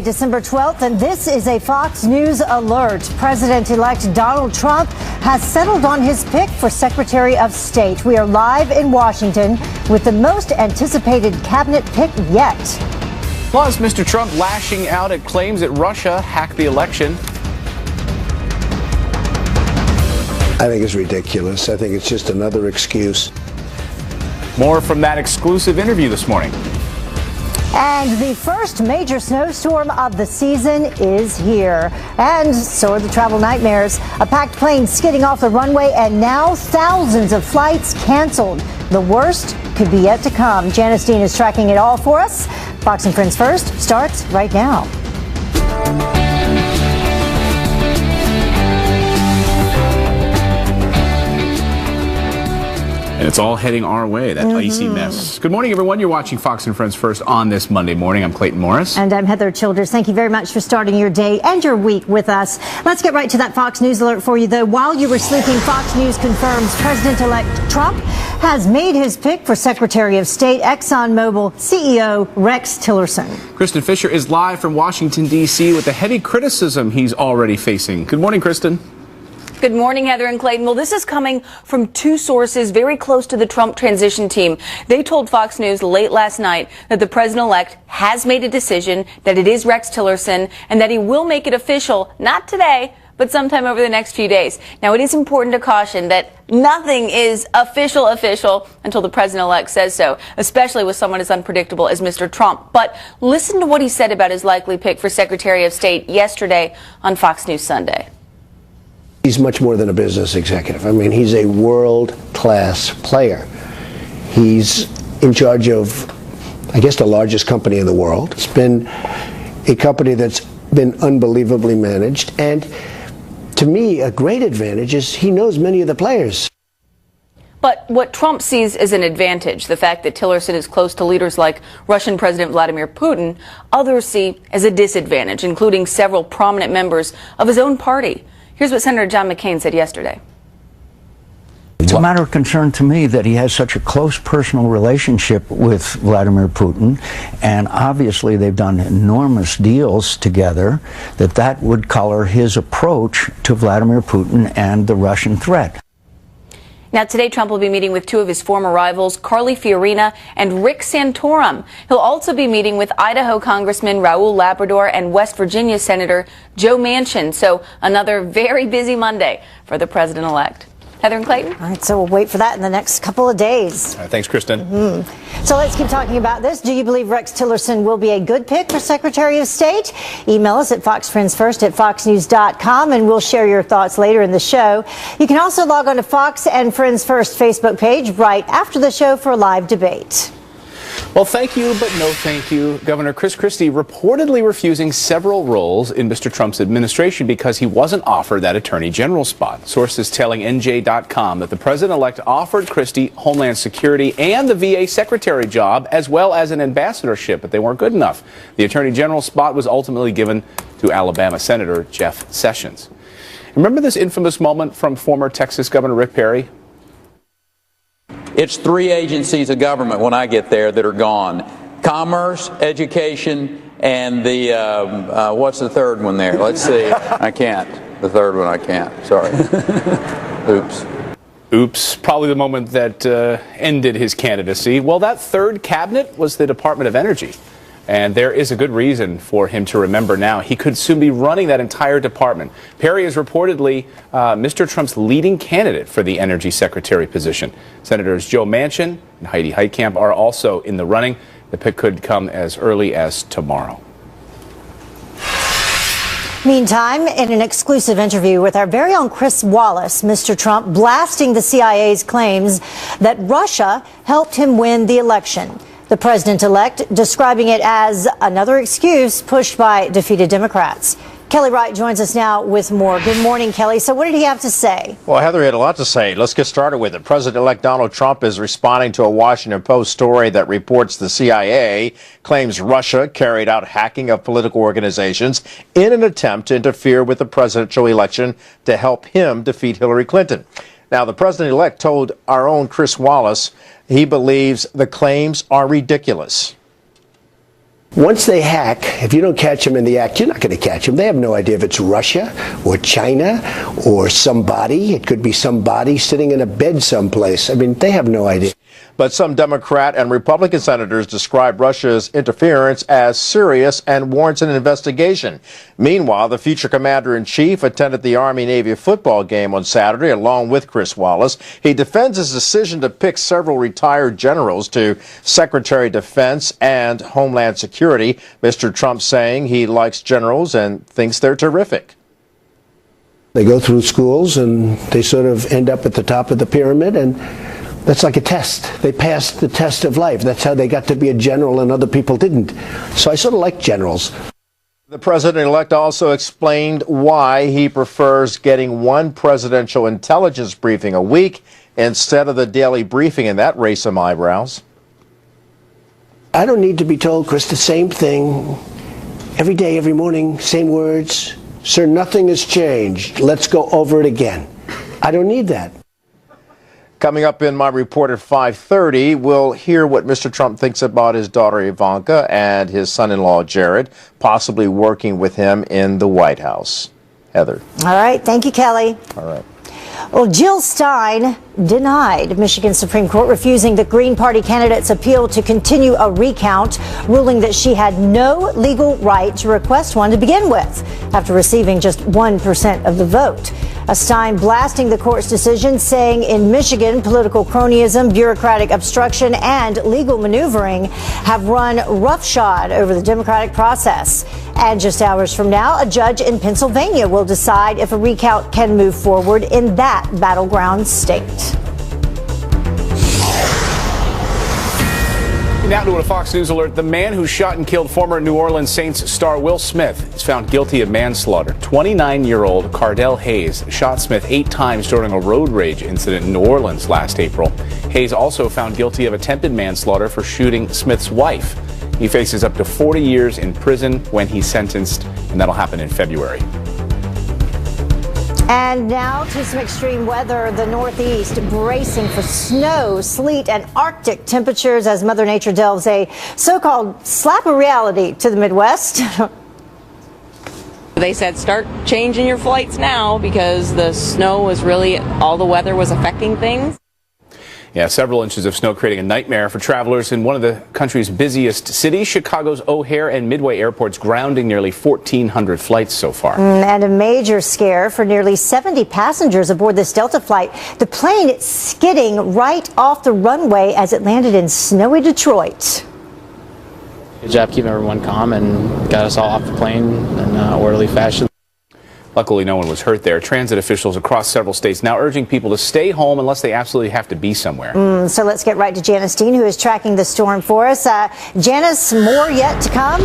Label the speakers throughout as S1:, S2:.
S1: December 12th, and this is a Fox News alert. President-elect Donald Trump has settled on his pick for Secretary of State. We are live in Washington with the most anticipated cabinet pick yet.
S2: Plus, Mr. Trump lashing out at claims that Russia hacked the election.
S3: I think it's ridiculous. I think it's just another excuse.
S2: More from that exclusive interview this morning.
S1: And the first major snowstorm of the season is here. And so are the travel nightmares. A packed plane skidding off the runway, and now thousands of flights canceled. The worst could be yet to come. Janice Dean is tracking it all for us. Fox and Friends First starts right now.
S2: And it's all heading our way, that icy mess. Good morning, everyone. You're watching Fox and Friends First on this Monday morning. I'm Clayton Morris.
S1: And I'm Heather Childers. Thank you very much for starting your day and your week with us. Let's get right to that Fox News alert for you, though. While you were sleeping, Fox News confirms President-elect Trump has made his pick for Secretary of State. ExxonMobil CEO Rex Tillerson.
S2: Kristen Fisher is live from Washington, D.C. with the heavy criticism he's already facing. Good morning, Kristen.
S4: Good morning, Heather and Clayton. Well, this is coming from two sources very close to the Trump transition team. They told Fox News late last night that the president-elect has made a decision, that it is Rex Tillerson, and that he will make it official, not today, but sometime over the next few days. Now, it is important to caution that nothing is official until the president-elect says so, especially with someone as unpredictable as Mr. Trump. But listen to what he said about his likely pick for Secretary of State yesterday on Fox News Sunday.
S3: He's much more than a business executive. I mean, he's a world-class player. He's in charge of, I guess, the largest company in the world. It's been a company that's been unbelievably managed. And to me, a great advantage is he knows many of the players.
S4: But what Trump sees as an advantage, the fact that Tillerson is close to leaders like Russian President Vladimir Putin, others see as a disadvantage, including several prominent members of his own party. Here's what Senator John McCain said yesterday.
S5: It's a matter of concern to me that he has such a close personal relationship with Vladimir Putin, and obviously they've done enormous deals together, that would color his approach to Vladimir Putin and the Russian threat.
S4: Now, today, Trump will be meeting with two of his former rivals, Carly Fiorina and Rick Santorum. He'll also be meeting with Idaho Congressman Raul Labrador and West Virginia Senator Joe Manchin. So another very busy Monday for the president-elect. Heather and Clayton?
S1: All right, so we'll wait for that in the next couple of days.
S2: Thanks, Kristen.
S1: So let's keep talking about this. Do you believe Rex Tillerson will be a good pick for Secretary of State? Email us at foxfriendsfirst@foxnews.com, and we'll share your thoughts later in the show. You can also log on to Fox and Friends First Facebook page right after the show for a live debate.
S2: Well, thank you, but no thank you. Governor Chris Christie reportedly refusing several roles in Mr. Trump's administration because he wasn't offered that attorney general spot. Sources telling NJ.com that the president-elect offered Christie Homeland Security and the VA secretary job, as well as an ambassadorship, but they weren't good enough. The attorney general spot was ultimately given to Alabama Senator Jeff Sessions. Remember this infamous moment from former Texas Governor Rick Perry?
S6: It's three agencies of government when I get there that are gone. Commerce, education, and the, what's the third one there? Let's see. I can't. The third one I can't. Sorry. Oops.
S2: Oops. Probably the moment that ended his candidacy. Well, that third cabinet was the Department of Energy. And there is a good reason for him to remember now. He could soon be running that entire department. Perry is reportedly Mr. Trump's leading candidate for the energy secretary position. Senators Joe Manchin and Heidi Heitkamp are also in the running. The pick could come as early as tomorrow.
S1: Meantime, in an exclusive interview with our very own Chris Wallace, Mr. Trump blasting the CIA's claims that Russia helped him win the election. The president-elect describing it as another excuse pushed by defeated Democrats. Kelly Wright joins us now with more. Good morning, Kelly. So what did he have to say?
S7: Well, Heather had a lot to say. Let's get started with it. President-elect Donald Trump is responding to a Washington Post story that reports the CIA claims Russia carried out hacking of political organizations in an attempt to interfere with the presidential election to help him defeat Hillary Clinton. Now, the president-elect told our own Chris Wallace he believes the claims are ridiculous.
S3: Once they hack, if you don't catch them in the act, you're not going to catch them. They have no idea if it's Russia or China or somebody. It could be somebody sitting in a bed someplace. I mean, they have no idea.
S7: But some Democrat and Republican senators describe Russia's interference as serious and warrants an investigation. Meanwhile, the future commander-in-chief attended the Army-Navy football game on Saturday along with Chris Wallace. He defends his decision to pick several retired generals to Secretary of Defense and Homeland Security. Mr. Trump saying he likes generals and thinks they're terrific.
S3: They go through schools and they sort of end up at the top of the pyramid, and that's like a test. They passed the test of life. That's how they got to be a general and other people didn't. So I sort of like generals.
S7: The president-elect also explained why he prefers getting one presidential intelligence briefing a week instead of the daily briefing, and that raised some eyebrows.
S3: I don't need to be told, Chris, the same thing every day, every morning, same words. Sir, nothing has changed. Let's go over it again. I don't need that.
S7: Coming up in my report at 5:30, we'll hear what Mr. Trump thinks about his daughter Ivanka and his son-in-law Jared, possibly working with him in the White House. Heather.
S1: All right. Thank you, Kelly.
S7: All right.
S1: Well, Jill Stein denied Michigan Supreme Court refusing the Green Party candidate's appeal to continue a recount, ruling that she had no legal right to request one to begin with, after receiving just 1% of the vote. Stein blasting the court's decision, saying in Michigan, political cronyism, bureaucratic obstruction, and legal maneuvering have run roughshod over the democratic process. And just hours from now, a judge in Pennsylvania will decide if a recount can move forward in that battleground state.
S2: Now to a Fox News alert. The man who shot and killed former New Orleans Saints star Will Smith is found guilty of manslaughter. 29-year-old Cardell Hayes shot Smith 8 times during a road rage incident in New Orleans last April. Hayes also found guilty of attempted manslaughter for shooting Smith's wife. He faces up to 40 years in prison when he's sentenced, and that'll happen in February.
S1: And now to some extreme weather. The Northeast bracing for snow, sleet, and Arctic temperatures as Mother Nature delves a so-called slap of reality to the Midwest.
S8: They said start changing your flights now because the snow was really all the weather was affecting things.
S2: Yeah, several inches of snow creating a nightmare for travelers in one of the country's busiest cities. Chicago's O'Hare and Midway airports grounding nearly 1,400 flights so far.
S1: And a major scare for nearly 70 passengers aboard this Delta flight. The plane skidding right off the runway as it landed in snowy Detroit.
S9: Good job keeping everyone calm and got us all off the plane in an orderly fashion.
S2: Luckily, no one was hurt there. Transit officials across several states now urging people to stay home unless they absolutely have to be somewhere.
S1: So let's get right to Janice Dean, who is tracking the storm for us. Janice, more yet to come?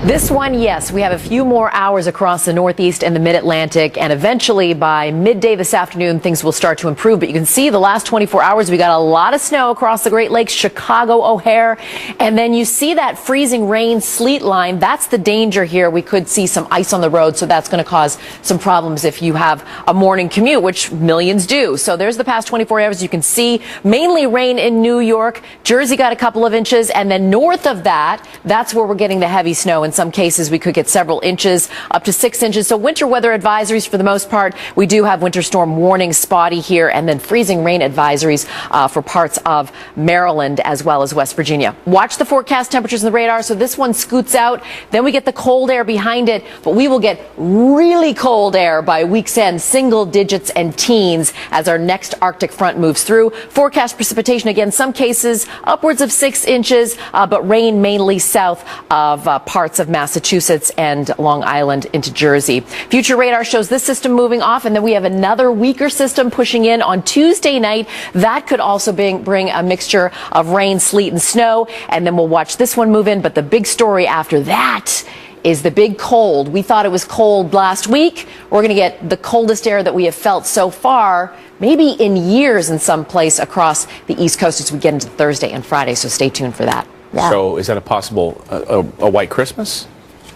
S10: This one, yes. We have a few more hours across the Northeast and the Mid-Atlantic, and eventually by midday this afternoon, things will start to improve. But you can see the last 24 hours, we got a lot of snow across the Great Lakes, Chicago, O'Hare, and then you see that freezing rain sleet line. That's the danger here. We could see some ice on the road, so that's going to cause some problems if you have a morning commute, which millions do. So there's the past 24 hours. You can see mainly rain in New York. Jersey got a couple of inches, and then north of that, that's where we're getting the heavy snow. In some cases, we could get several inches, up to 6 inches. So winter weather advisories for the most part. We do have winter storm warnings spotty here, and then freezing rain advisories for parts of Maryland as well as West Virginia. Watch the forecast temperatures in the radar. So this one scoots out. Then we get the cold air behind it, but we will get really cold air by week's end, single digits and teens as our next Arctic front moves through. Forecast precipitation, again, some cases upwards of 6 inches, but rain mainly south of parts of Massachusetts and Long Island into Jersey. Future radar shows this system moving off, and then we have another weaker system pushing in on Tuesday night. That could also bring a mixture of rain, sleet, and snow, and then we'll watch this one move in. But the big story after that is the big cold. We thought it was cold last week. We're going to get the coldest air that we have felt so far, maybe in years in some place across the East Coast as we get into Thursday and Friday, so stay tuned for that.
S1: Yeah.
S2: So is that a possible a white Christmas?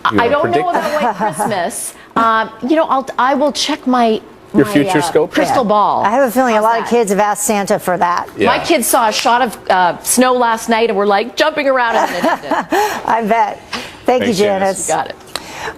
S10: I don't know about white Christmas. I will check my
S2: future scope
S10: crystal ball.
S1: I have a feeling a lot of kids have asked Santa for that.
S2: Yeah.
S10: My kids saw a shot of snow last night and were like jumping around and it ended.
S1: I bet. Thank you, Janice.
S10: You got it.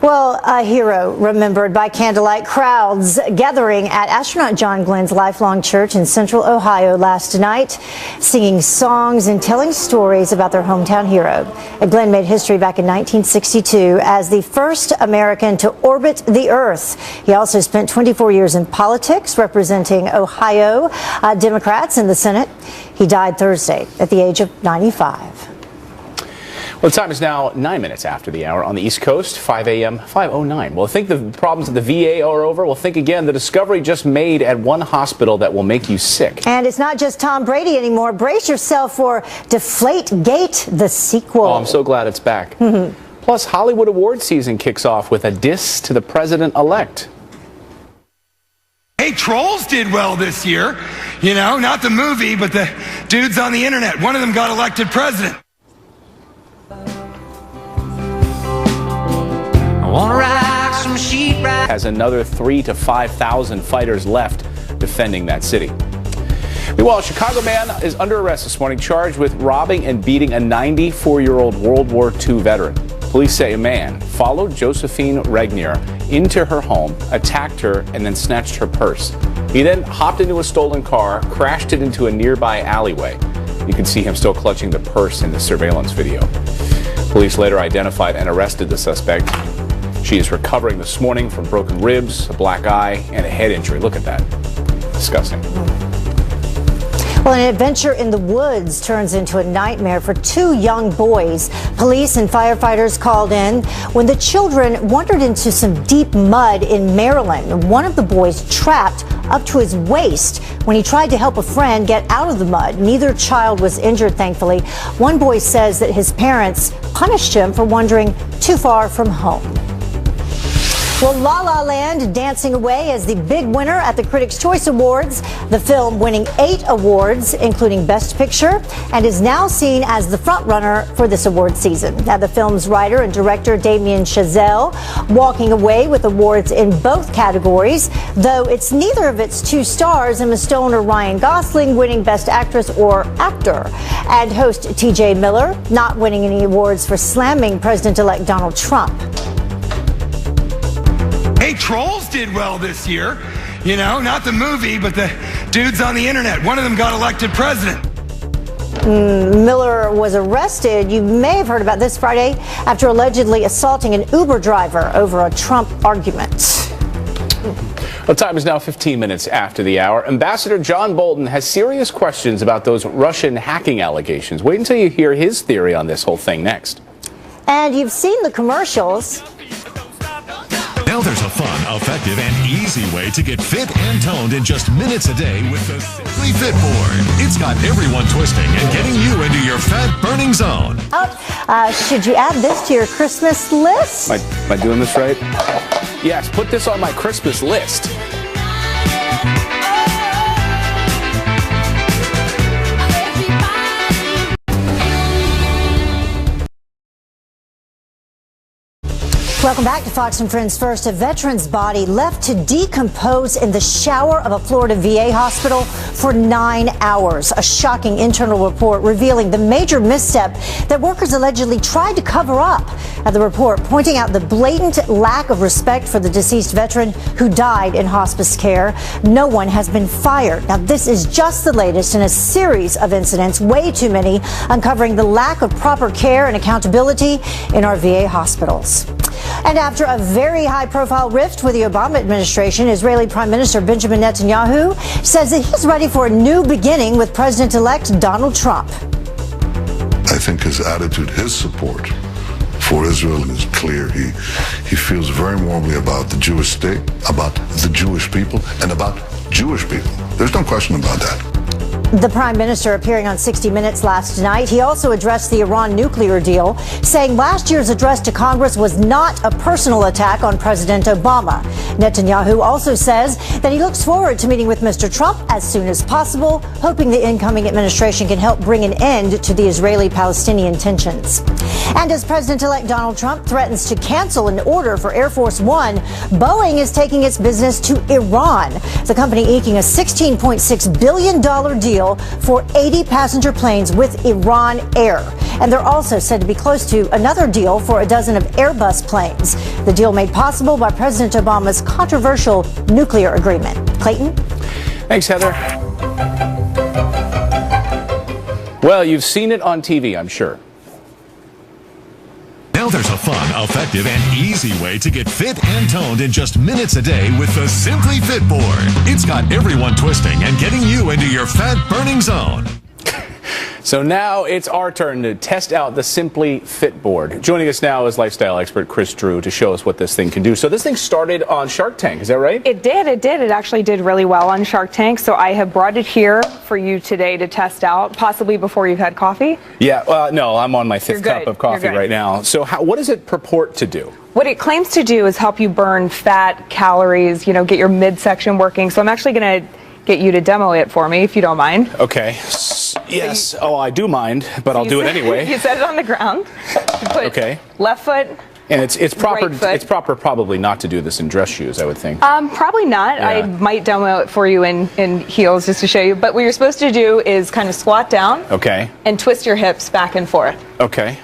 S1: Well, a hero remembered by candlelight, crowds gathering at astronaut John Glenn's lifelong church in central Ohio last night, singing songs and telling stories about their hometown hero. Glenn made history back in 1962 as the first American to orbit the Earth. He also spent 24 years in politics, representing Ohio Democrats in the Senate. He died Thursday at the age of 95.
S2: Well, the time is now 9 minutes after the hour on the East Coast, 5 a.m., 5:09. Well, think the problems at the VA are over. Well, think again, the discovery just made at one hospital that will make you sick.
S1: And it's not just Tom Brady anymore. Brace yourself for Deflategate, the sequel.
S2: Oh, I'm so glad it's back. Plus, Hollywood award season kicks off with a diss to the president-elect.
S11: Hey, Trolls did well this year. You know, not the movie, but the dudes on the internet. One of them got elected president.
S2: Has another 3,000 to 5,000 fighters left defending that city. Meanwhile, a Chicago man is under arrest this morning, charged with robbing and beating a 94-year-old World War II veteran. Police say a man followed Josephine Regnier into her home, attacked her, and then snatched her purse. He then hopped into a stolen car, crashed it into a nearby alleyway. You can see him still clutching the purse in the surveillance video. Police later identified and arrested the suspect. She is recovering this morning from broken ribs, a black eye, and a head injury. Look at that. Disgusting.
S1: Well, an adventure in the woods turns into a nightmare for two young boys. Police and firefighters called in when the children wandered into some deep mud in Maryland. One of the boys trapped up to his waist when he tried to help a friend get out of the mud. Neither child was injured, thankfully. One boy says that his parents punished him for wandering too far from home. Well, La La Land dancing away as the big winner at the Critics' Choice Awards. The film winning 8 awards, including Best Picture, and is now seen as the frontrunner for this award season. Now, the film's writer and director, Damien Chazelle, walking away with awards in both categories, though it's neither of its 2 stars, Emma Stone or Ryan Gosling, winning Best Actress or Actor. And host TJ Miller not winning any awards for slamming President-elect Donald Trump.
S11: Hey, Trolls did well this year. You know, not the movie, but the dudes on the internet. One of them got elected president.
S1: Miller was arrested, you may have heard about this Friday, after allegedly assaulting an Uber driver over a Trump argument.
S2: The time is now 15 minutes after the hour. Ambassador John Bolton has serious questions about those Russian hacking allegations. Wait until you hear his theory on this whole thing next.
S1: And you've seen the commercials.
S12: Now there's a fun, effective, and easy way to get fit and toned in just minutes a day with the Simply Fit Board. It's got everyone twisting and getting you into your fat-burning zone.
S1: Should you add this to your Christmas list?
S2: Am I doing this right? Yes, put this on my Christmas list.
S1: Welcome back to Fox and Friends First. A veteran's body left to decompose in the shower of a Florida VA hospital for 9 hours. A shocking internal report revealing the major misstep that workers allegedly tried to cover up. The report pointing out the blatant lack of respect for the deceased veteran who died in hospice care. No one has been fired. Now, this is just the latest in a series of incidents, way too many, uncovering the lack of proper care and accountability in our VA hospitals. And after a very high-profile rift with the Obama administration, Israeli Prime Minister Benjamin Netanyahu says that he's ready for a new beginning with President-elect Donald Trump.
S13: I think his attitude, his support for Israel is clear. He feels very warmly about the Jewish state, about the Jewish people, and about Jewish people. There's no question about that.
S1: The Prime Minister appearing on 60 Minutes last night. He also addressed the Iran nuclear deal, saying last year's address to Congress was not a personal attack on President Obama. Netanyahu also says that he looks forward to meeting with Mr. Trump as soon as possible, hoping the incoming administration can help bring an end to the Israeli-Palestinian tensions. And as President-elect Donald Trump threatens to cancel an order for Air Force One, Boeing is taking its business to Iran. The company inking a $16.6 billion deal deal for 80 passenger planes with Iran Air. And they're also said to be close to another deal for a dozen of Airbus planes. The deal made possible by President Obama's controversial nuclear agreement. Clayton?
S2: Thanks, Heather. Well, you've seen it on TV, I'm sure.
S12: Now there's a fun, effective, and easy way to get fit and toned in just minutes a day with the Simply Fit Board. It's got everyone twisting and getting you into your fat-burning zone.
S2: So now it's our turn to test out the Simply Fit Board. Joining us now is lifestyle expert Chris Drew to show us what this thing can do. So this thing started on Shark Tank, is that right?
S14: It did. It actually did really well on Shark Tank. So I have brought it here for you today to test out, possibly before you've had coffee.
S2: Yeah, no, I'm on my fifth cup of coffee right now. So what does it purport to do?
S14: What it claims to do is help you burn fat, calories, get your midsection working. So I'm actually going to get you to demo it for me, if you don't mind.
S2: Okay. Yes. I do mind, but I'll do it anyway.
S14: You set it on the ground. You put left foot.
S2: And it's proper. It's proper, probably not to do this in dress shoes, I would think.
S14: Probably not. Yeah. I might demo it for you in heels just to show you. But what you're supposed to do is kind of squat down.
S2: Okay.
S14: And twist your hips back and forth.
S2: Okay.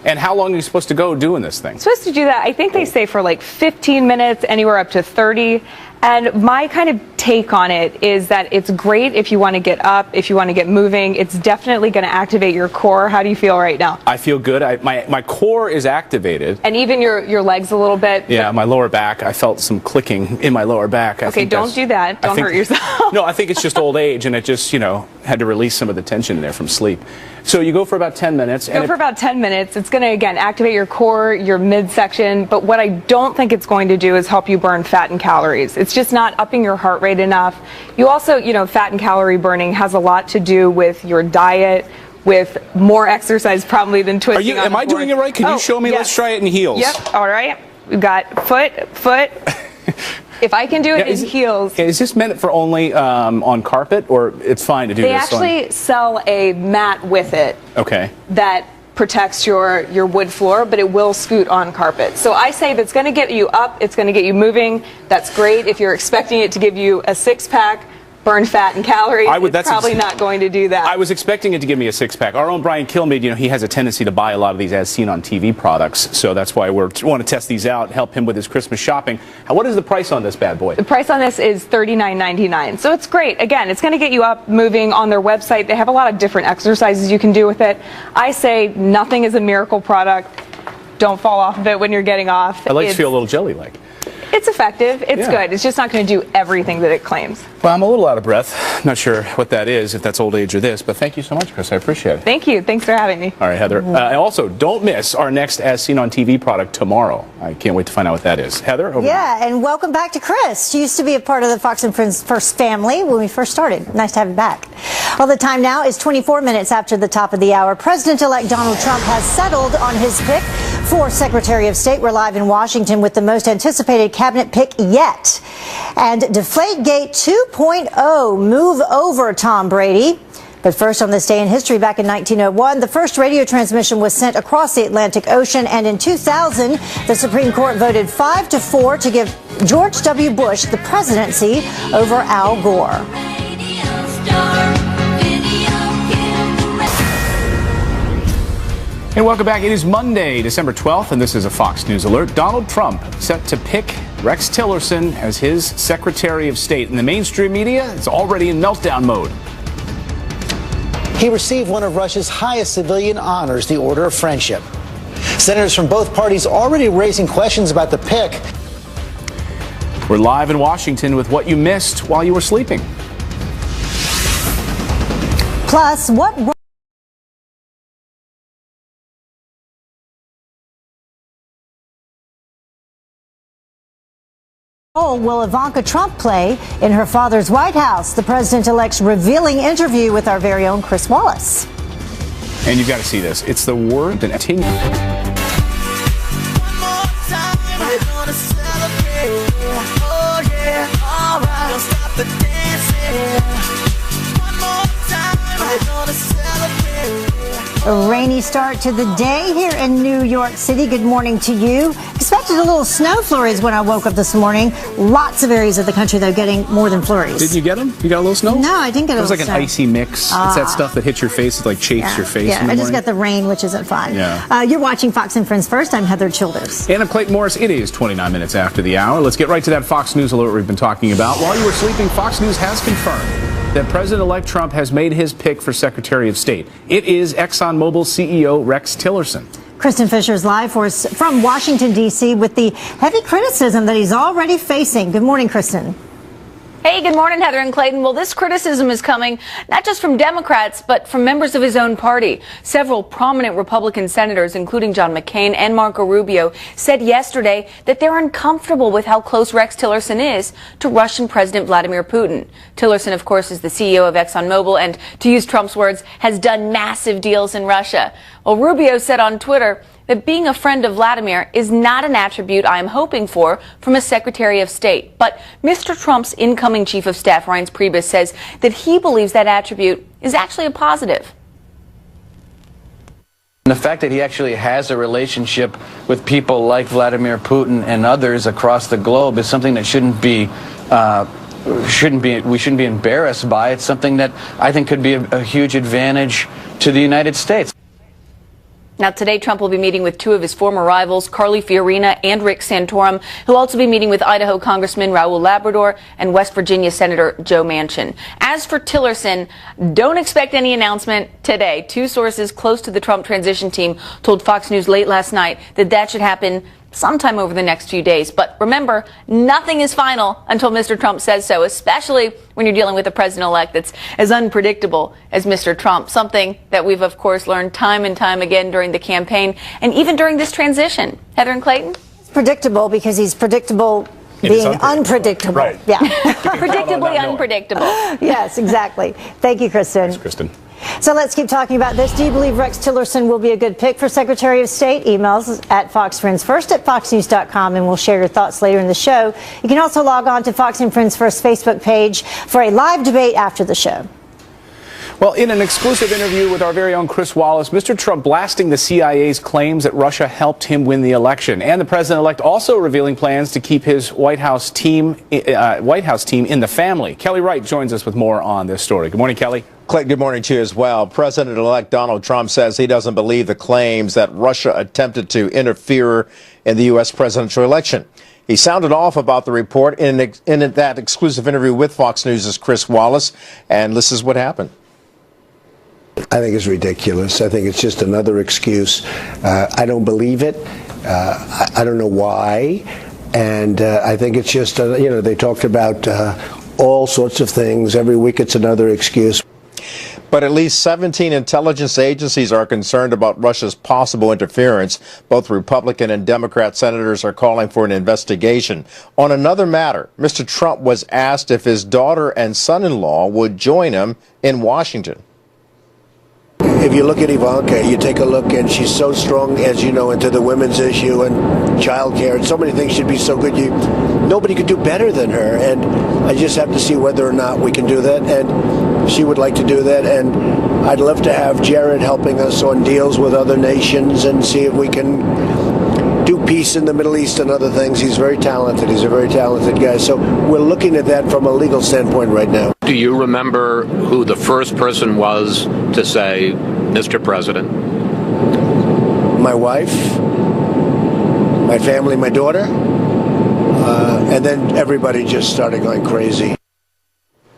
S2: And how long are you supposed to go doing this thing?
S14: Supposed to do that, I think they say for like 15 minutes, anywhere up to 30. And my kind of take on it is that it's great if you want to get up, if you want to get moving. It's definitely going to activate your core. How do you feel right now?
S2: I feel good. My core is activated.
S14: And even your legs a little bit?
S2: Yeah, my lower back. I felt some clicking in my lower back.
S14: Okay, don't do that. Don't hurt yourself.
S2: No, I think it's just old age, and it just, had to release some of the tension in there from sleep. So you go for about 10 minutes.
S14: Go for about 10 minutes. It's going to, again, activate your core, your midsection. But what I don't think it's going to do is help you burn fat and calories. It's just not upping your heart rate enough. You also, fat and calorie burning has a lot to do with your diet, with more exercise probably than twisting.
S2: Am I doing it right? Can you show me?
S14: Yes.
S2: Let's try it in heels.
S14: Yep. All right. We've got foot. If I can do it in heels.
S2: Is this meant for only on carpet, or it's fine to do this?
S14: They actually sell a mat with it.
S2: Okay.
S14: That protects your wood floor, but it will scoot on carpet. So I say if it's going to get you up, it's going to get you moving. That's great. If you're expecting it to give you a six-pack, burn fat and calories, it's probably not going to do that.
S2: I was expecting it to give me a six-pack. Our own Brian Kilmeade, he has a tendency to buy a lot of these as seen on TV products, so that's why we want to test these out, help him with his Christmas shopping. What is the price on this bad boy?
S14: The price on this is $39.99, so it's great. Again, it's going to get you up, moving. On their website, they have a lot of different exercises you can do with it. I say nothing is a miracle product. Don't fall off of it when you're getting off.
S2: I like to feel a little jelly-like.
S14: It's effective. It's good. It's just not going to do everything that it claims.
S2: Well, I'm a little out of breath. Not sure what that is, if that's old age or this, but thank you so much, Chris. I appreciate it.
S14: Thank you. Thanks for having me.
S2: All right, Heather. And also, don't miss our next As Seen on TV product tomorrow. I can't wait to find out what that is. Heather, over.
S1: Yeah, and welcome back to Chris. She used to be a part of the Fox and Friends first family when we first started. Nice to have you back. Well, the time now is 24 minutes after the top of the hour. President-elect Donald Trump has settled on his pick for Secretary of State. We're live in Washington with the most anticipated cabinet pick yet. And Deflategate 2.0, move over Tom Brady. But first, on this day in history, back in 1901, the first radio transmission was sent across the Atlantic Ocean. And in 2000, the Supreme Court voted 5-4 to give George W. Bush the presidency over Al Gore.
S2: And welcome back. It is Monday, December 12th, and this is a Fox News alert. Donald Trump set to pick Rex Tillerson as his Secretary of State. In the mainstream media, it's already in meltdown mode.
S15: He received one of Russia's highest civilian honors, the Order of Friendship. Senators from both parties already raising questions about the pick.
S2: We're live in Washington with what you missed while you were sleeping.
S1: Plus, what role will Ivanka Trump play in her father's White House? The president-elect's revealing interview with our very own Chris Wallace.
S2: And you've got to see this. It's the word that continues.
S1: A rainy start to the day here in New York City. Good morning to you. Expect expected a little snow flurries when I woke up this morning. Lots of areas of the country, though, getting more than flurries.
S2: Didn't you get them? You got a little snow?
S1: No, I didn't get a little snow.
S2: It was like an icy mix. It's that stuff that hits your face. It like chafes your face in the morning.
S1: I just got the rain, which isn't fun.
S2: Yeah.
S1: You're watching Fox and Friends First. I'm Heather Childers.
S2: And I'm Clayton Morris. It is 29 minutes after the hour. Let's get right to that Fox News alert we've been talking about. While you were sleeping, Fox News has confirmed that President-elect Trump has made his pick for Secretary of State. It is ExxonMobil CEO Rex Tillerson.
S1: Kristen Fisher's live for us from Washington, D.C. with the heavy criticism that he's already facing. Good morning, Kristen.
S4: Hey, good morning, Heather and Clayton. Well, this criticism is coming not just from Democrats, but from members of his own party. Several prominent Republican senators, including John McCain and Marco Rubio, said yesterday that they're uncomfortable with how close Rex Tillerson is to Russian President Vladimir Putin. Tillerson, of course, is the CEO of ExxonMobil and, to use Trump's words, has done massive deals in Russia. Well, Rubio said on Twitter that being a friend of Vladimir is not an attribute I am hoping for from a Secretary of State. But Mr. Trump's incoming Chief of Staff, Reince Priebus, says that he believes that attribute is actually a positive.
S16: The fact that he actually has a relationship with people like Vladimir Putin and others across the globe is something that we shouldn't be embarrassed by. It's something that I think could be a huge advantage to the United States.
S4: Now, today, Trump will be meeting with two of his former rivals, Carly Fiorina and Rick Santorum. He'll also be meeting with Idaho Congressman Raul Labrador and West Virginia Senator Joe Manchin. As for Tillerson, don't expect any announcement today. Two sources close to the Trump transition team told Fox News late last night that should happen sometime over the next few days. But remember, nothing is final until Mr. Trump says so, especially when you're dealing with a president-elect that's as unpredictable as Mr. Trump, something that we've, of course, learned time and time again during the campaign and even during this transition. Heather and Clayton?
S1: It's predictable because he's predictable being unpredictable.
S2: Right.
S1: Yeah.
S4: Predictably unpredictable.
S1: Yes, exactly. Thank you, Kristen.
S2: Thanks, Kristen.
S1: So let's keep talking about this. Do you believe Rex Tillerson will be a good pick for Secretary of State? Emails at foxfriendsfirst@foxnews.com, and we'll share your thoughts later in the show. You can also log on to Fox and Friends First Facebook page for a live debate after the show.
S2: Well, in an exclusive interview with our very own Chris Wallace, Mr. Trump blasting the CIA's claims that Russia helped him win the election, and the president-elect also revealing plans to keep his White House team in the family. Kelly Wright joins us with more on this story. Good morning, Kelly.
S7: Clayton, good morning to you as well. President-elect Donald Trump says he doesn't believe the claims that Russia attempted to interfere in the U.S. presidential election. He sounded off about the report in that exclusive interview with Fox News' Chris Wallace, and this is what happened.
S3: I think it's ridiculous. I think it's just another excuse. I don't believe it. I don't know why. And I think it's just, they talked about all sorts of things. Every week it's another excuse.
S7: But at least 17 intelligence agencies are concerned about Russia's possible interference. Both Republican and Democrat senators are calling for an investigation. On another matter, Mr. Trump was asked if his daughter and son-in-law would join him in Washington.
S3: If you look at Ivanka, you take a look, and she's so strong, as you know, into the women's issue and child care, and so many things should be so good. Nobody could do better than her, and I just have to see whether or not we can do that, and she would like to do that, and I'd love to have Jared helping us on deals with other nations and see if we can do peace in the Middle East and other things. He's very talented. He's a very talented guy, so we're looking at that from a legal standpoint right now.
S17: Do you remember who the first person was to say, Mr. President?
S3: My wife, my family, my daughter, and then everybody just started going crazy.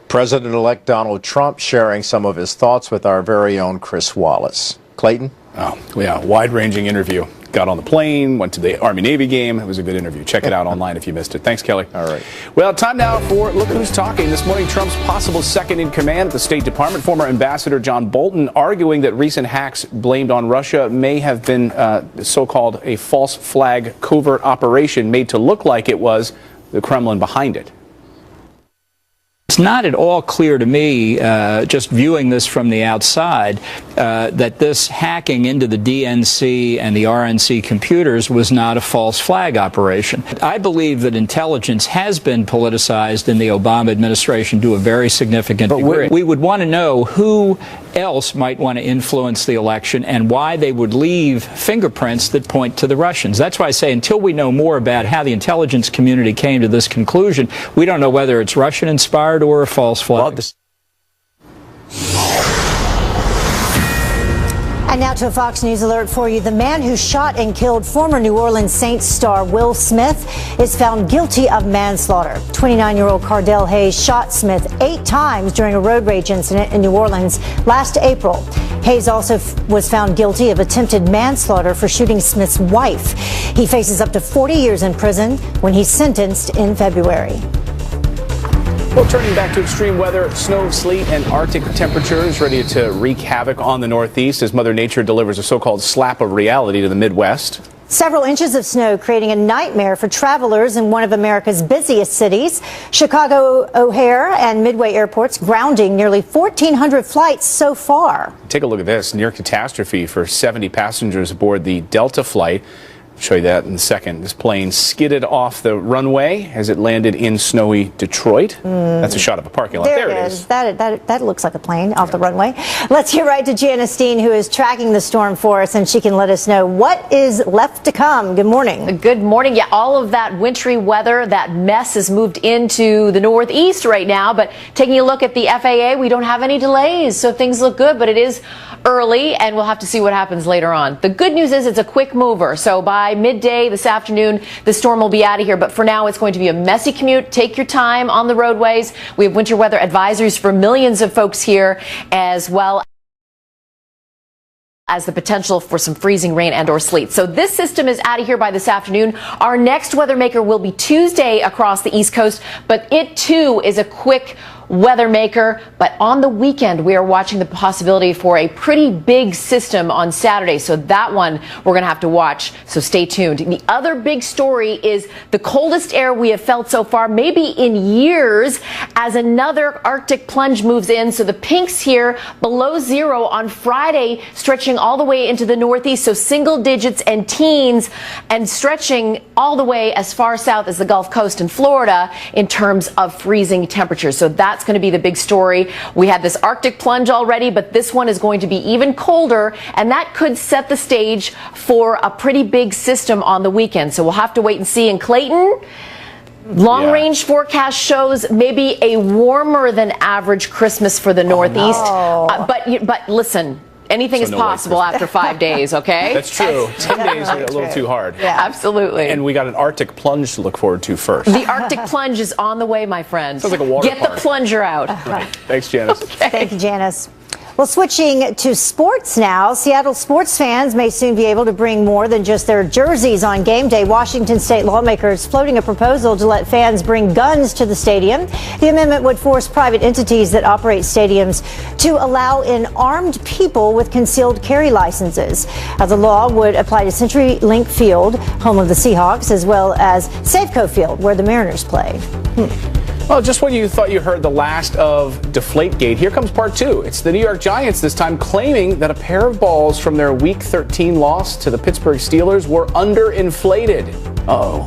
S7: President-elect Donald Trump sharing some of his thoughts with our very own Chris Wallace. Clayton?
S2: Oh, yeah, wide-ranging interview. Got on the plane, went to the Army-Navy game. It was a good interview. Check it out online if you missed it. Thanks, Kelly.
S7: All right.
S2: Well, time now for Look Who's Talking. This morning, Trump's possible second-in-command at the State Department, former Ambassador John Bolton, arguing that recent hacks blamed on Russia may have been so-called a false flag covert operation made to look like it was the Kremlin behind it.
S18: It's not at all clear to me, just viewing this from the outside, that this hacking into the DNC and the RNC computers was not a false flag operation. I believe that intelligence has been politicized in the Obama administration to a very significant degree. We would want to know who else might want to influence the election and why they would leave fingerprints that point to the Russians. That's why I say until we know more about how the intelligence community came to this conclusion, we don't know whether it's Russian-inspired or a false flag.
S1: And now to a Fox News alert for you. The man who shot and killed former New Orleans Saints star Will Smith is found guilty of manslaughter. 29-year-old Cardell Hayes shot Smith 8 times during a road rage incident in New Orleans last April. Hayes also was found guilty of attempted manslaughter for shooting Smith's wife. He faces up to 40 years in prison when he's sentenced in February.
S2: Well, turning back to extreme weather, snow, sleet, and Arctic temperatures ready to wreak havoc on the Northeast as Mother Nature delivers a so-called slap of reality to the Midwest.
S1: Several inches of snow creating a nightmare for travelers in one of America's busiest cities. Chicago O'Hare and Midway airports grounding nearly 1,400 flights so far.
S2: Take a look at this. Near catastrophe for 70 passengers aboard the Delta flight. I'll show you that in a second. This plane skidded off the runway as it landed in snowy Detroit. That's a shot of a parking lot. There it is.
S1: That looks like a plane off the runway. Let's get right to Janice Steen, who is tracking the storm for us, and she can let us know what is left to come. Good morning.
S10: Good morning. Yeah, all of that wintry weather, that mess has moved into the Northeast right now. But taking a look at the FAA, we don't have any delays, so things look good, but it is early, and we'll have to see what happens later on. The good news is it's a quick mover, so by midday this afternoon, the storm will be out of here. But for now, it's going to be a messy commute. Take your time on the roadways. We have winter weather advisories for millions of folks here, as well as the potential for some freezing rain and or sleet. So this system is out of here by this afternoon. Our next weather maker will be Tuesday across the East Coast, but it too is a quick weather maker. But on the weekend, we are watching the possibility for a pretty big system on Saturday. So that one we're going to have to watch. So stay tuned. The other big story is the coldest air we have felt so far, maybe in years, as another Arctic plunge moves in. So the pinks here below zero on Friday, stretching all the way into the Northeast. So single digits and teens, and stretching all the way as far south as the Gulf Coast and Florida in terms of freezing temperatures. So that's going to be the big story. We had this Arctic plunge already, but this one is going to be even colder, and that could set the stage for a pretty big system on the weekend. So we'll have to wait and see. In Clayton, long-range forecast shows maybe a warmer than average Christmas for the Northeast. But listen, anything is possible after 5 days, okay?
S2: That's true. 10 days are a little too hard.
S10: Yeah, absolutely.
S2: And we got an Arctic plunge to look forward to first.
S10: The Arctic plunge is on the way, my friend.
S2: Sounds like a water
S10: Get
S2: park.
S10: the plunger out.
S2: Right. Thanks, Janice.
S10: Okay.
S1: Thank you, Janice. Well, switching to sports now, Seattle sports fans may soon be able to bring more than just their jerseys on game day. Washington state lawmakers floating a proposal to let fans bring guns to the stadium. The amendment would force private entities that operate stadiums to allow in armed people with concealed carry licenses. The law would apply to CenturyLink Field, home of the Seahawks, as well as Safeco Field, where the Mariners play.
S2: Well, just when you thought you heard the last of Deflategate, here comes part 2. It's the New York Giants this time claiming that a pair of balls from their Week 13 loss to the Pittsburgh Steelers were underinflated. Uh-oh.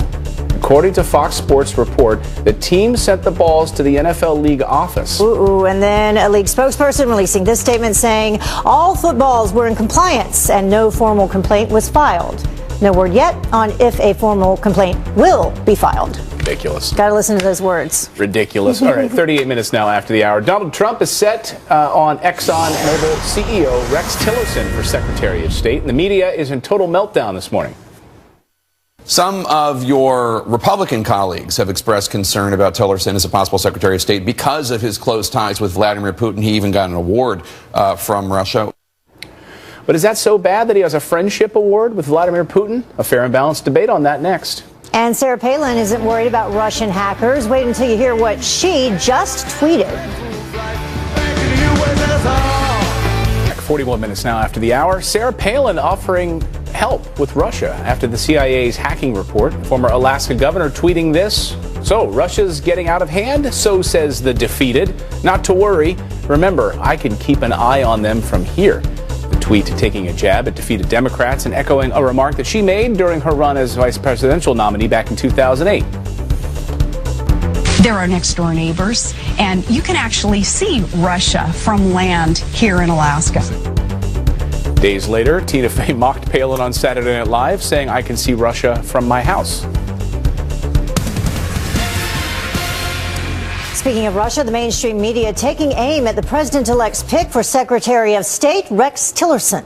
S2: According to Fox Sports report, the team sent the balls to the NFL league office.
S1: And then a league spokesperson releasing this statement saying all footballs were in compliance and no formal complaint was filed. No word yet on if a formal complaint will be filed.
S2: Ridiculous.
S1: Got to listen to those words.
S2: Ridiculous. All right, 38 minutes now after the hour. Donald Trump is set on ExxonMobil CEO Rex Tillerson for Secretary of State, and the media is in total meltdown this morning.
S19: Some of your Republican colleagues have expressed concern about Tillerson as a possible Secretary of State because of his close ties with Vladimir Putin. He even got an award from Russia.
S2: But is that so bad that he has a friendship award with Vladimir Putin? A fair and balanced debate on that next.
S1: And Sarah Palin isn't worried about Russian hackers. Wait until you hear what she just tweeted.
S2: 41 minutes now after the hour. Sarah Palin offering help with Russia after the CIA's hacking report. Former Alaska governor tweeting this So Russia's getting out of hand, so says the defeated. Not to worry. Remember, I can keep an eye on them from here. The tweet taking a jab at defeated Democrats and echoing a remark that she made during her run as vice presidential nominee back in 2008.
S20: They're our next door neighbors, and you can actually see Russia from land here in Alaska.
S2: Days later, Tina Fey mocked Palin on Saturday Night Live, saying, "I can see Russia from my house."
S1: Speaking of Russia, the mainstream media taking aim at the president-elect's pick for Secretary of State, Rex Tillerson.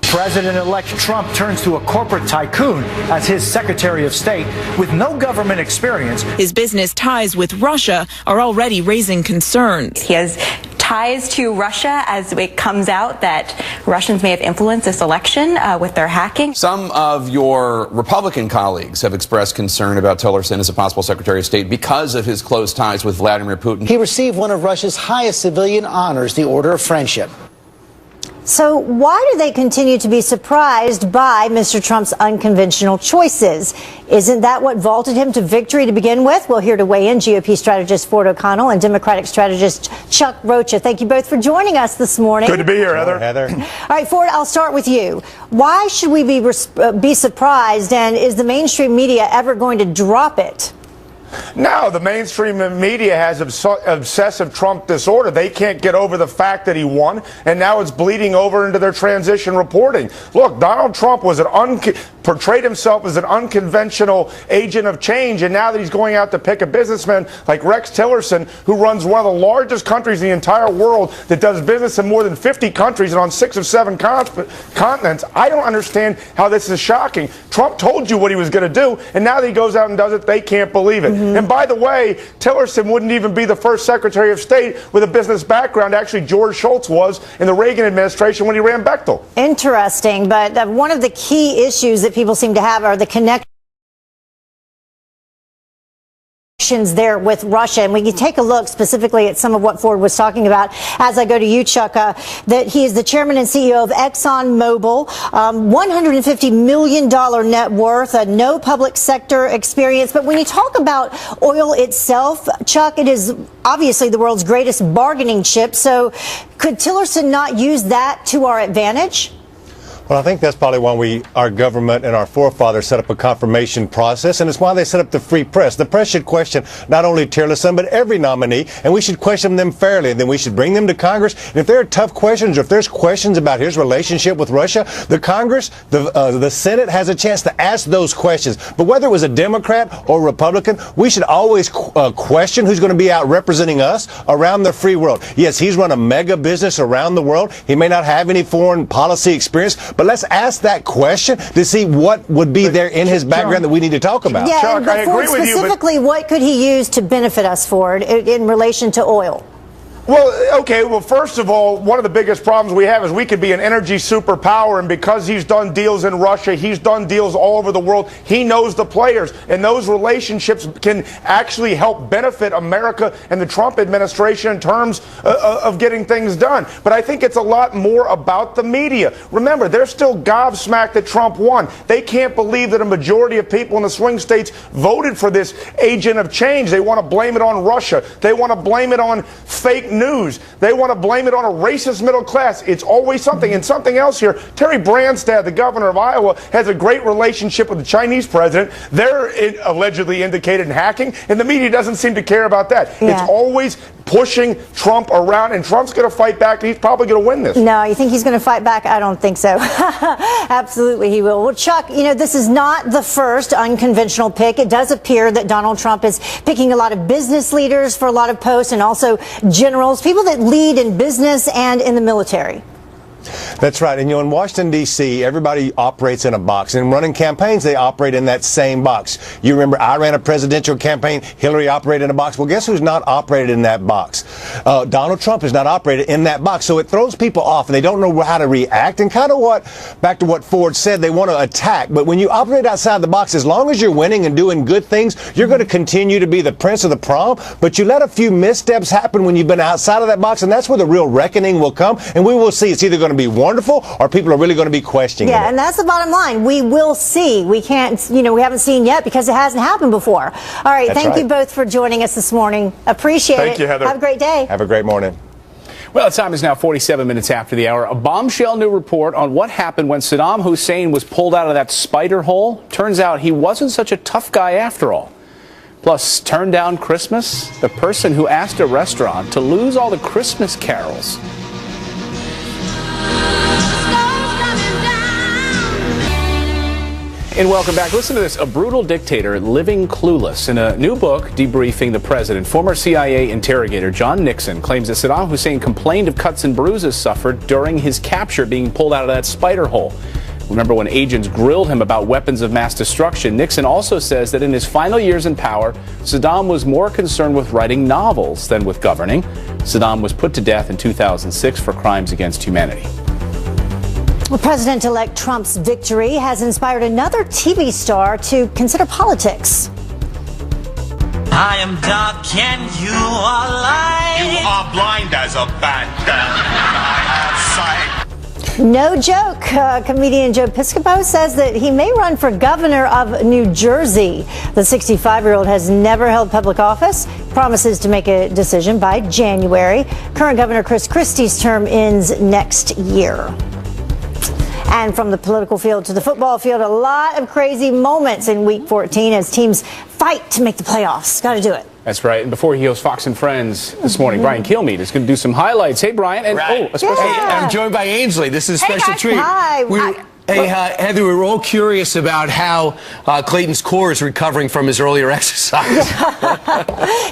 S21: President-elect Trump turns to a corporate tycoon as his Secretary of State with no government experience.
S22: His business ties with Russia are already raising concerns.
S23: He has ties to Russia as it comes out that Russians may have influenced this election with their hacking.
S19: Some of your Republican colleagues have expressed concern about Tillerson as a possible Secretary of State because of his close ties with Vladimir Putin.
S15: He received one of Russia's highest civilian honors, the Order of Friendship.
S1: So why do they continue to be surprised by Mr. Trump's unconventional choices? Isn't that what vaulted him to victory to begin with? Well, here to weigh in, GOP strategist Ford O'Connell and Democratic strategist Chuck Rocha. Thank you both for joining us this morning.
S24: Good to be here, Heather.
S1: All right, Ford, I'll start with you. Why should we be surprised, and is the mainstream media ever going to drop it?
S24: No, the mainstream media has obsessive Trump disorder. They can't get over the fact that he won, and now it's bleeding over into their transition reporting. Look, Donald Trump was portrayed himself as an unconventional agent of change, and now that he's going out to pick a businessman like Rex Tillerson, who runs one of the largest countries in the entire world that does business in more than 50 countries and on 6 or 7 continents, I don't understand how this is shocking. Trump told you what he was going to do, and now that he goes out and does it, they can't believe it. And by the way, Tillerson wouldn't even be the first Secretary of State with a business background. Actually, George Shultz was in the Reagan administration when he ran Bechtel.
S1: Interesting, but one of the key issues that people seem to have are the connections there with Russia. And we can take a look specifically at some of what Ford was talking about as I go to you, Chuck, that he is the chairman and CEO of ExxonMobil, $150 million net worth, no public sector experience. But when you talk about oil itself, Chuck, it is obviously the world's greatest bargaining chip. So could Tillerson not use that to our advantage?
S24: Well, I think that's probably why our government and our forefathers set up a confirmation process, and it's why they set up the free press. The press should question not only Tillerson, but every nominee, and we should question them fairly. And then we should bring them to Congress. And if there are tough questions, or if there's questions about his relationship with Russia, the Congress, the Senate has a chance to ask those questions. But whether it was a Democrat or Republican, we should always question who's going to be out representing us around the free world. Yes, he's run a mega business around the world. He may not have any foreign policy experience, but let's ask that question to see what would be there in his background that we need to talk about.
S1: Yeah,
S24: Chuck, I agree with you.
S1: Specifically, what could he use to benefit us, Ford, in relation to oil?
S24: Well, okay. Well, first of all, one of the biggest problems we have is we could be an energy superpower, and because he's done deals in Russia, he's done deals all over the world. He knows the players, and those relationships can actually help benefit America and the Trump administration in terms of getting things done. But I think it's a lot more about the media. Remember, they're still gobsmacked that Trump won. They can't believe that a majority of people in the swing states voted for this agent of change. They want to blame it on Russia. They want to blame it on fake news. They want to blame it on a racist middle class. It's always something. And something else here, Terry Branstad, the governor of Iowa, has a great relationship with the Chinese president. They're allegedly indicated in hacking, and the media doesn't seem to care about that. Yeah. It's always pushing Trump around, and Trump's going to fight back, and he's probably going to win this.
S1: No, you think he's going to fight back? I don't think so. Absolutely he will. Well, Chuck, this is not the first unconventional pick. It does appear that Donald Trump is picking a lot of business leaders for a lot of posts, and also generals, people that lead in business and in the military.
S24: That's right. And in Washington, D.C., everybody operates in a box. And running campaigns, they operate in that same box. You remember I ran a presidential campaign. Hillary operated in a box. Well, guess who's not operated in that box? Donald Trump is not operated in that box. So it throws people off, and they don't know how to react. And kind of back to what Ford said, they want to attack. But when you operate outside the box, as long as you're winning and doing good things, you're going to continue to be the prince of the prom. But you let a few missteps happen when you've been outside of that box, and that's where the real reckoning will come. And we will see it's either going
S5: going to be wonderful, or people are really going to be questioning it?
S1: Yeah, and that's the bottom line. We will see. We can't, we haven't seen yet because it hasn't happened before. All right, thank you both for joining us this morning. Appreciate it.
S24: Thank you, Heather.
S1: Have a great day.
S5: Have a great morning.
S2: Well, the time is now 47 minutes after the hour. A bombshell new report on what happened when Saddam Hussein was pulled out of that spider hole. Turns out he wasn't such a tough guy after all. Plus, turn down Christmas? The person who asked a restaurant to lose all the Christmas carols. And welcome back. Listen to this. A brutal dictator living clueless. In a new book debriefing the president, former CIA interrogator John Nixon claims that Saddam Hussein complained of cuts and bruises suffered during his capture being pulled out of that spider hole. Remember when agents grilled him about weapons of mass destruction? Nixon also says that in his final years in power, Saddam was more concerned with writing novels than with governing. Saddam was put to death in 2006 for crimes against humanity.
S1: Well, President-elect Trump's victory has inspired another TV star to consider politics.
S6: I am dark and you are light.
S8: You are blind as a bat. I have sight.
S1: No joke. Comedian Joe Piscopo says that he may run for governor of New Jersey. The 65-year-old has never held public office, promises to make a decision by January. Current Governor Chris Christie's term ends next year. And from the political field to the football field, a lot of crazy moments in Week 14 as teams fight to make the playoffs. Got to do it.
S2: That's right. And before he hosts Fox and Friends this morning, Brian Kilmeade is going to do some highlights. Hey, Brian. And a special
S9: I'm joined by Ainsley. This is a special treat.
S1: Hi.
S9: Hey, Heather, we were all curious about how Clayton's core is recovering from his earlier exercise.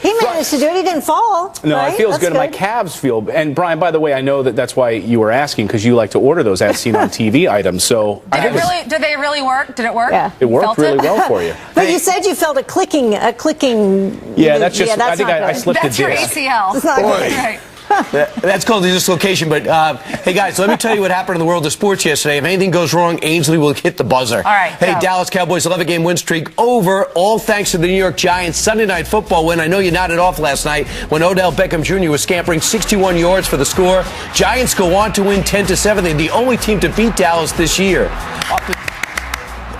S1: He managed to do it. He didn't fall.
S2: No,
S1: right?
S2: it feels
S1: That's
S2: good. My calves feel. And Brian, by the way, I know that's why you were asking, because you like to order those as seen on TV items. So
S25: Did they really work? Did it work?
S1: Yeah.
S2: It worked really well for you.
S1: But you said you felt a clicking.
S2: Yeah, that's just. I think I slipped a disc.
S25: That's your ACL.
S1: It's not good.
S25: Right.
S9: That's called the dislocation. But, hey, guys, let me tell you what happened in the world of sports yesterday. If anything goes wrong, Ainsley will hit the buzzer.
S25: All right.
S9: Hey,
S25: go.
S9: Dallas Cowboys 11-game win streak over, all thanks to the New York Giants Sunday Night Football win. I know you nodded off last night when Odell Beckham Jr. was scampering 61 yards for the score. Giants go on to win 10-7. They're the only team to beat Dallas this year.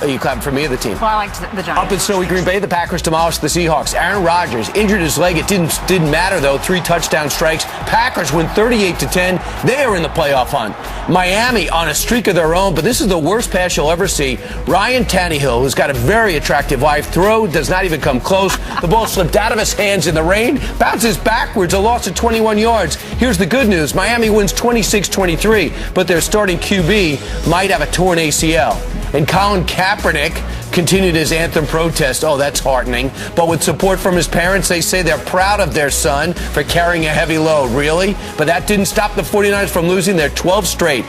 S9: Are you clapping for me or the team?
S25: Well, I liked the Giants.
S9: Up in snowy Green Bay, the Packers demolished the Seahawks. Aaron Rodgers injured his leg. It didn't matter, though. 3 touchdown strikes. Packers win 38-10. They are in the playoff hunt. Miami on a streak of their own, but this is the worst pass you'll ever see. Ryan Tannehill, who's got a very attractive wife, does not even come close. The ball slipped out of his hands in the rain, bounces backwards, a loss of 21 yards. Here's the good news. Miami wins 26-23, but their starting QB might have a torn ACL. And Colin Kaepernick continued his anthem protest. Oh, that's heartening. But with support from his parents, they say they're proud of their son for carrying a heavy load. Really? But that didn't stop the 49ers from losing their 12 straight.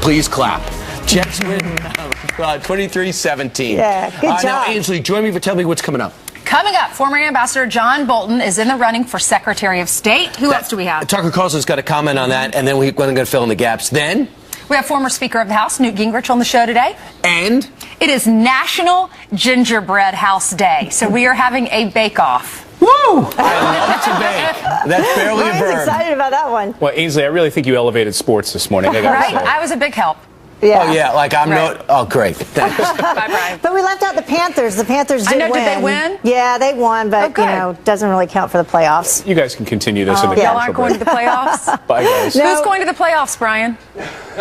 S9: Please clap. Jets win 23-17.
S1: Yeah, good job.
S9: Now, Ainsley, join me for telling me what's coming up.
S25: Coming up, former Ambassador John Bolton is in the running for Secretary of State. Who else do we have?
S9: Tucker Carlson's got a comment on that, and then we're going to fill in the gaps. Then
S25: we have former Speaker of the House, Newt Gingrich, on the show today.
S9: And
S25: it is National Gingerbread House Day, so we are having a bake-off.
S9: Woo! I love to bake. That's barely a verb.
S1: Ryan's excited about that one.
S2: Well, Ainsley, I really think you elevated sports this morning. I gotta say.
S25: I was a big help.
S1: Yeah.
S9: Oh, yeah, like I'm not. Oh, great. Thanks.
S25: Bye, Brian.
S1: But we left out the Panthers. The Panthers did win.
S25: Did they win?
S1: Yeah, they won, but, doesn't really count for the playoffs.
S2: You guys can continue this in the
S25: y'all
S2: commercial
S25: aren't going to
S2: break.
S25: the playoffs?
S2: Bye, guys.
S25: Who's going to the playoffs, Brian?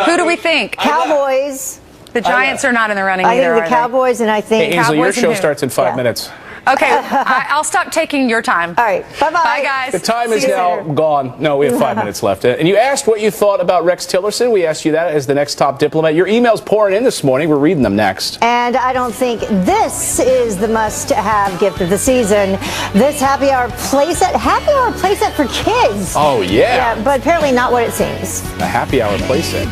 S25: Who do we think?
S1: Cowboys.
S25: The Giants are not in the running
S1: I
S25: either,
S1: think the Cowboys, and I think
S2: Hey, Ainsley, your
S25: Cowboys and
S2: show
S25: who?
S2: starts in 5 minutes.
S25: Okay, I'll stop taking your time.
S1: All right, bye-bye.
S25: Bye, guys.
S2: The time is
S25: See you
S2: now
S25: later.
S2: gone. No, we have 5 minutes left. And you asked what you thought about Rex Tillerson. We asked you that as the next top diplomat. Your emails pouring in this morning. We're reading them next.
S1: And I don't think this is the must-have gift of the season. This happy hour playset for kids.
S2: Oh, yeah.
S1: Yeah, but apparently not what it seems.
S2: A happy hour playset.